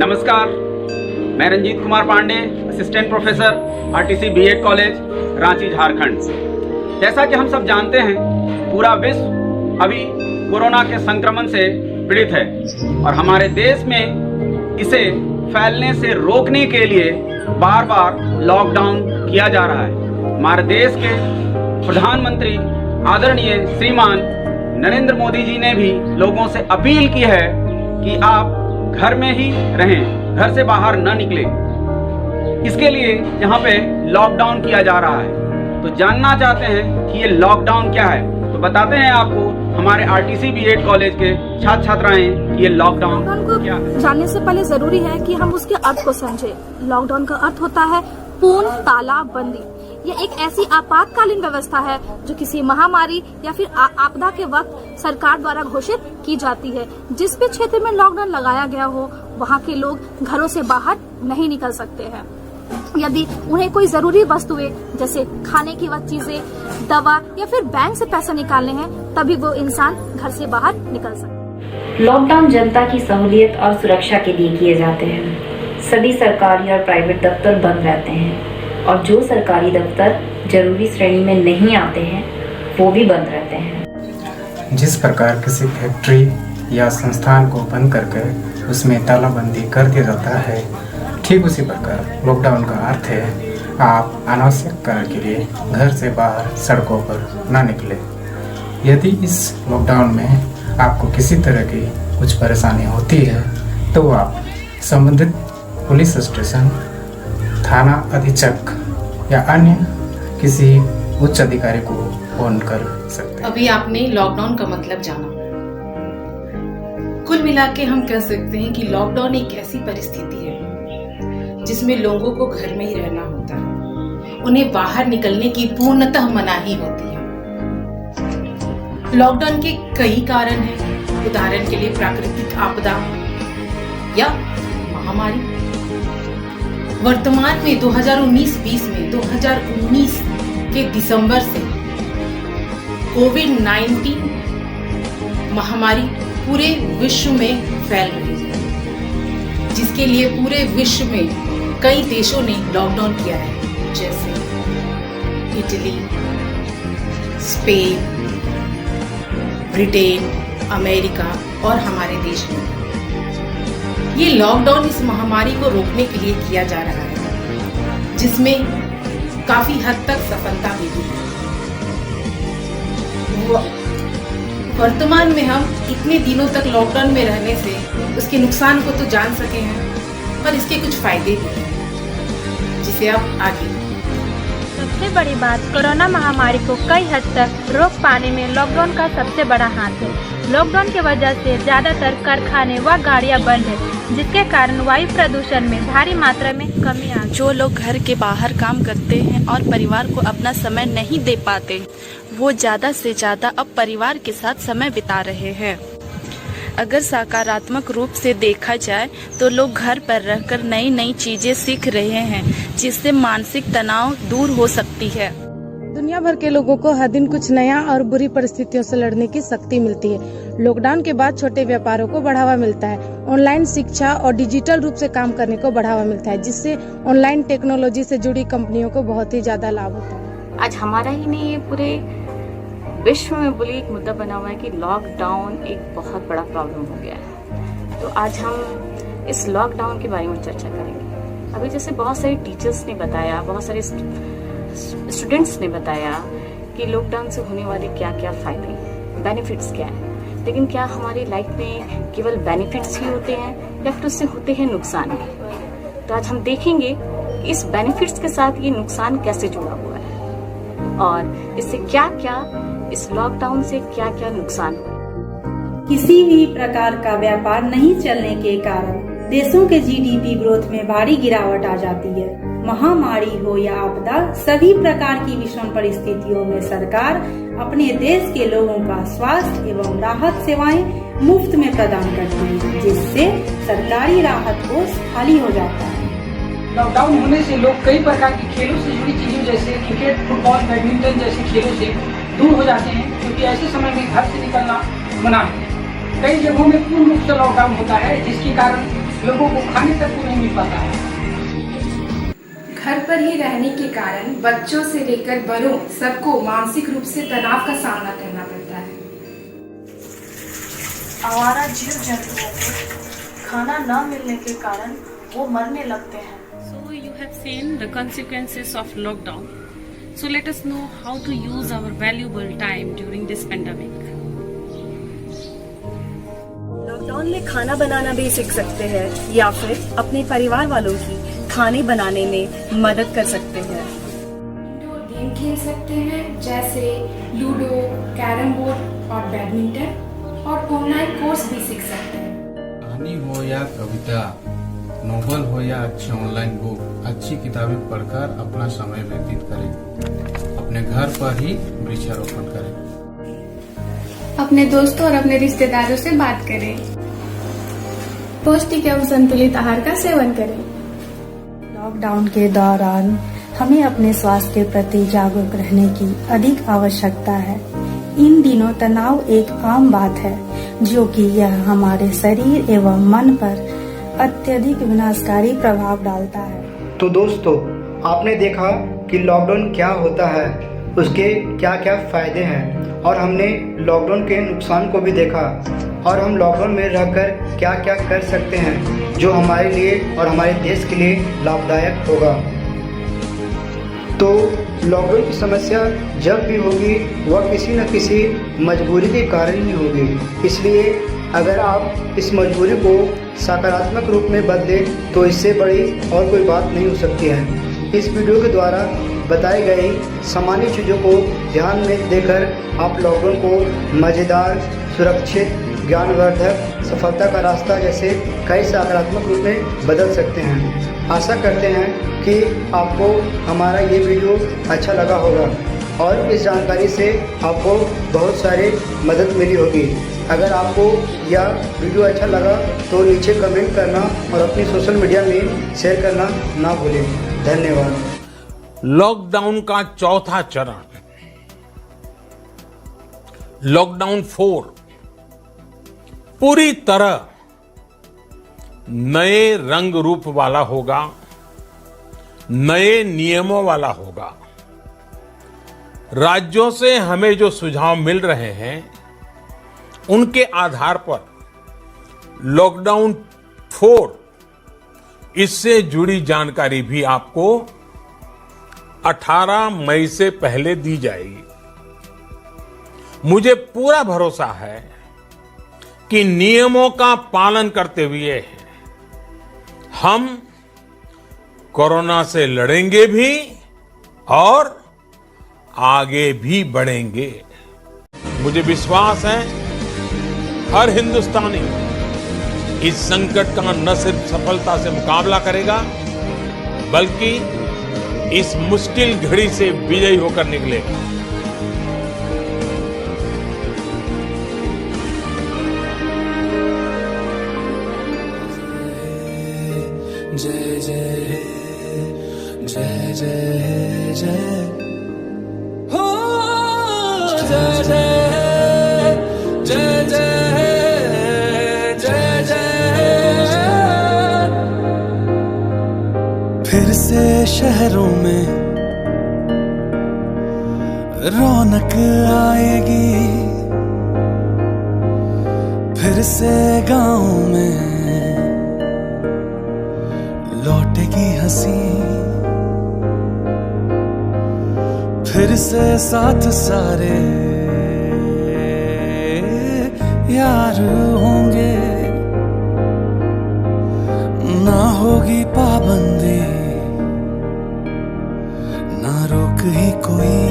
नमस्कार, मैं Ranjeet Kumar Pandey, assistant professor RTC BEd college, Ranchi, Jharkhand. जैसा कि हम सब जानते हैं, पूरा विश्व अभी कोरोना के संक्रमण से पीड़ित है और हमारे देश में इसे फैलने से रोकने के लिए बार बार लॉकडाउन किया जा रहा है। हमारे देश के प्रधानमंत्री आदरणीय श्रीमान नरेंद्र मोदी जी ने भी लोगों से अपील की है कि आप घर में ही रहें, घर से बाहर न निकलें। इसके लिए यहाँ पे लॉकडाउन किया जा रहा है। तो जानना चाहते हैं कि ये लॉकडाउन क्या है, तो बताते हैं आपको हमारे आरटीसी बीएड कॉलेज के छात्र छात्राएं ये लॉकडाउन को क्या है। जानने से पहले जरूरी है कि हम उसके अर्थ को समझें। लॉकडाउन का अर्थ होता है पूर्ण तालाबंदी। यह एक ऐसी आपातकालीन व्यवस्था है जो किसी महामारी या फिर आपदा के वक्त सरकार द्वारा घोषित की जाती है। जिस भी क्षेत्र में लॉकडाउन लगाया गया हो, वहाँ के लोग घरों से बाहर नहीं निकल सकते हैं। यदि उन्हें कोई जरूरी वस्तुएं जैसे खाने की चीजें, दवा या फिर बैंक से पैसा निकालने हैं, तभी वो इंसान घर से बाहर निकल सकते। लॉकडाउन जनता की सहूलियत और सुरक्षा के लिए किए जाते हैं। सभी सरकारी और प्राइवेट दफ्तर बंद रहते हैं और जो सरकारी दफ्तर जरूरी श्रेणी में नहीं आते हैं वो भी बंद रहते हैं। जिस प्रकार किसी फैक्ट्री या संस्थान को बंद करके उसमें तालाबंदी कर दिया जाता है, ठीक उसी प्रकार लॉकडाउन का अर्थ है आप अनावश्यक कार्य के लिए घर से बाहर सड़कों पर न निकलें। यदि इस लॉकडाउन में आपको किसी तरह की कुछ परेशानी होती है तो आप संबंधित पुलिस स्टेशन, थाना अधीक्षक या अन्य किसी उच्च अधिकारी को फोन कर सकते हैं। अभी आपने लॉकडाउन का मतलब जाना। कुल मिला के हम कह सकते हैं कि लॉकडाउन एक ऐसी परिस्थिति है जिसमें लोगों को घर में ही रहना होता है। उन्हें बाहर निकलने की पूर्णतः मनाही होती है। लॉकडाउन के कई कारण हैं। उदाहरण के लिए प्राकृतिक आपदा या महामारी। वर्तमान में 2019-20 में 2019 के दिसंबर से कोविड-19 महामारी पूरे विश्व में फैल रही है, जिसके लिए पूरे विश्व में कई देशों ने लॉकडाउन किया है, जैसे इटली, स्पेन, ब्रिटेन, अमेरिका और हमारे देश में। ये लॉकडाउन इस महामारी को रोकने के लिए किया जा रहा है, जिसमें काफी हद तक सफलता मिली है। वर्तमान में हम इतने दिनों तक लॉकडाउन में रहने से उसके नुकसान को तो जान सके हैं, पर इसके कुछ फायदे भी हैं, जिसे अब आगे। सबसे बड़ी बात, कोरोना महामारी को कई हद तक रोक पाने में लॉकडाउन का सबसे बड़ा हाथ है। लॉकडाउन की वजह से ज्यादातर कारखाने व गाड़ियां बंद है, जिसके कारण वायु प्रदूषण में भारी मात्रा में कमी आ। जो लोग घर के बाहर काम करते हैं और परिवार को अपना समय नहीं दे पाते, वो ज्यादा से ज्यादा अब परिवार के साथ समय बिता रहे हैं। अगर सकारात्मक रूप से देखा जाए तो लोग घर पर रहकर नई नई चीजें सीख रहे हैं, जिससे मानसिक तनाव दूर हो सकती है। दुनिया भर के लोगों को हर दिन कुछ नया और बुरी परिस्थितियों से लड़ने की शक्ति मिलती है। लॉकडाउन के बाद छोटे व्यापारों को बढ़ावा मिलता है। ऑनलाइन शिक्षा और डिजिटल रूप से काम करने को बढ़ावा मिलता है, जिससे ऑनलाइन टेक्नोलॉजी से जुड़ी कंपनियों को बहुत ही ज्यादा लाभ होता है। आज हमारा ही नहीं, ये पूरे विश्व में बोली एक मुद्दा बना हुआ है कि लॉकडाउन एक बहुत बड़ा प्रॉब्लम हो गया है। तो आज हम इस लॉकडाउन के बारे में चर्चा करेंगे। अभी जैसे बहुत सारे टीचर्स ने बताया, बहुत सारे स्टूडेंट्स ने बताया कि लॉकडाउन से होने वाले क्या क्या फायदे, बेनिफिट्स क्या हैं। लेकिन क्या हमारी लाइफ में केवल बेनिफिट्स ही होते हैं या फिर उससे होते हैं नुकसान भी? तो आज हम देखेंगे कि इस बेनिफिट्स के साथ ये नुकसान कैसे जुड़ा हुआ है और इससे क्या क्या, इस लॉकडाउन से क्या क्या नुकसान हुआ। किसी भी प्रकार का व्यापार नहीं चलने के कारण देशों के जीडीपी ग्रोथ में भारी गिरावट आ जाती है। महामारी हो या आपदा, सभी प्रकार की विषम परिस्थितियों में सरकार अपने देश के लोगों का स्वास्थ्य एवं राहत सेवाएं मुफ्त में प्रदान करती है, जिससे सरकारी राहत कोष खाली हो जाता है। लॉकडाउन होने से लोग कई प्रकार की खेलों से जुड़ी चीजों जैसे क्रिकेट, फुटबॉल, बैडमिंटन जैसे खेलों से दूर हो जाते हैं, क्योंकि ऐसे समय में घर से निकलना मना है। कई जगहों में पूर्ण रूप से लॉकडाउन होता है, जिसके कारण लोगों को खाने तक को नहीं मिल पाता है। घर पर ही रहने के कारण बच्चों से लेकर बड़ों सबको मानसिक रूप से तनाव का सामना करना पड़ता है। आवारा जीव जंतुओं को खाना न मिलने के कारण वो मरने लगते हैं। So you have seen the consequences of lockdown. So let us know how to use our valuable time during this pandemic. Lockdown में खाना बनाना भी सीख सकते हैं या फिर अपने परिवार वालों की खाने बनाने में मदद कर सकते हैं। इंडोर गेम खेल सकते हैं जैसे लूडो, कैरम बोर्ड और बैडमिंटन, और ऑनलाइन कोर्स भी सीख सकते हैं। कहानी हो या कविता, नोवेल हो या अच्छी ऑनलाइन बुक, अच्छी किताबें पढ़कर अपना समय व्यतीत करें। अपने घर पर ही वृक्षारोपण करें। अपने दोस्तों और अपने रिश्तेदारों से बात करें। पौष्टिक एवं संतुलित आहार का सेवन करें। लॉकडाउन के दौरान हमें अपने स्वास्थ्य के प्रति जागरूक रहने की अधिक आवश्यकता है। इन दिनों तनाव एक आम बात है, जो कि यह हमारे शरीर एवं मन पर अत्यधिक विनाशकारी प्रभाव डालता है। तो दोस्तों, आपने देखा कि लॉकडाउन क्या होता है, उसके क्या क्या फायदे हैं, और हमने लॉकडाउन के नुकसान को भी देखा, और हम लॉकडाउन में रहकर क्या क्या कर सकते हैं जो हमारे लिए और हमारे देश के लिए लाभदायक होगा। तो लॉकडाउन की समस्या जब भी होगी वह किसी न किसी मजबूरी के कारण ही होगी। इसलिए अगर आप इस मजबूरी को सकारात्मक रूप में बदलें तो इससे बड़ी और कोई बात नहीं हो सकती है। इस वीडियो के द्वारा बताई गई सामान्य चीज़ों को ध्यान में देकर आप लॉकडाउन को मज़ेदार, सुरक्षित, ज्ञानवर्धक, सफलता का रास्ता जैसे कई सकारात्मक रूप में बदल सकते हैं। आशा करते हैं कि आपको हमारा ये वीडियो अच्छा लगा होगा और इस जानकारी से आपको बहुत सारी मदद मिली होगी। अगर आपको यह वीडियो अच्छा लगा तो नीचे कमेंट करना और अपनी सोशल मीडिया में शेयर करना ना भूलें। धन्यवाद। लॉकडाउन का चौथा चरण, लॉकडाउन 4, पूरी तरह नए रंग रूप वाला होगा, नए नियमों वाला होगा। राज्यों से हमें जो सुझाव मिल रहे हैं उनके आधार पर लॉकडाउन 4, इससे जुड़ी जानकारी भी आपको 18 मई से पहले दी जाएगी। मुझे पूरा भरोसा है कि नियमों का पालन करते हुए हम कोरोना से लड़ेंगे भी और आगे भी बढ़ेंगे। मुझे विश्वास है हर हिंदुस्तानी इस संकट का न सिर्फ सफलता से मुकाबला करेगा बल्कि इस मुश्किल घड़ी से विजयी होकर निकलेगा। जय जय जय जय जय हो, जय जय जय जय जय जय। फिर से शहरों में रौनक आएगी, फिर से गाँव में लौटेगी हंसी, फिर से साथ सारे यार होंगे, ना होगी पाबंदी ना रोक ही कोई,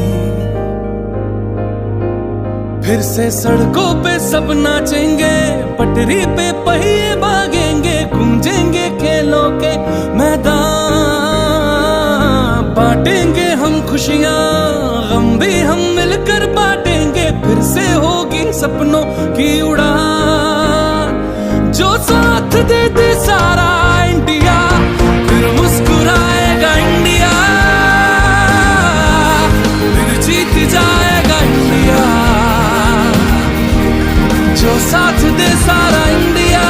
फिर से सड़कों पे सब नाचेंगे, पटरी पे पहिए भागेंगे, गूंजेंगे खेलों के मैदान, बांटेंगे हम खुशियां, गम भी हम मिलकर बांटेंगे, फिर से होगी सपनों की उड़ान, जो साथ दे दे सारा इंडिया, फिर मुस्कुराएगा इंडिया, फिर जीत जाएगा इंडिया, जो साथ दे सारा इंडिया,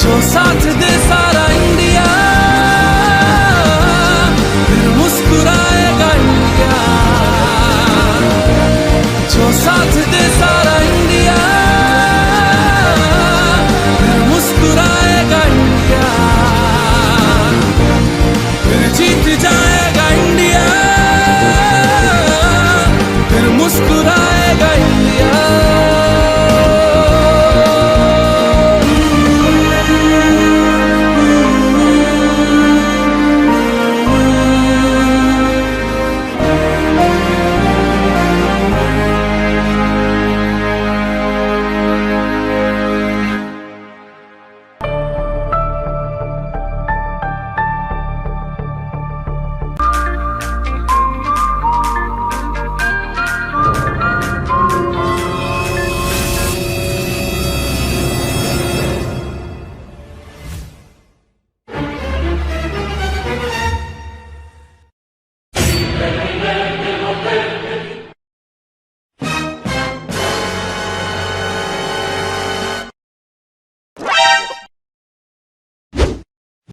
जो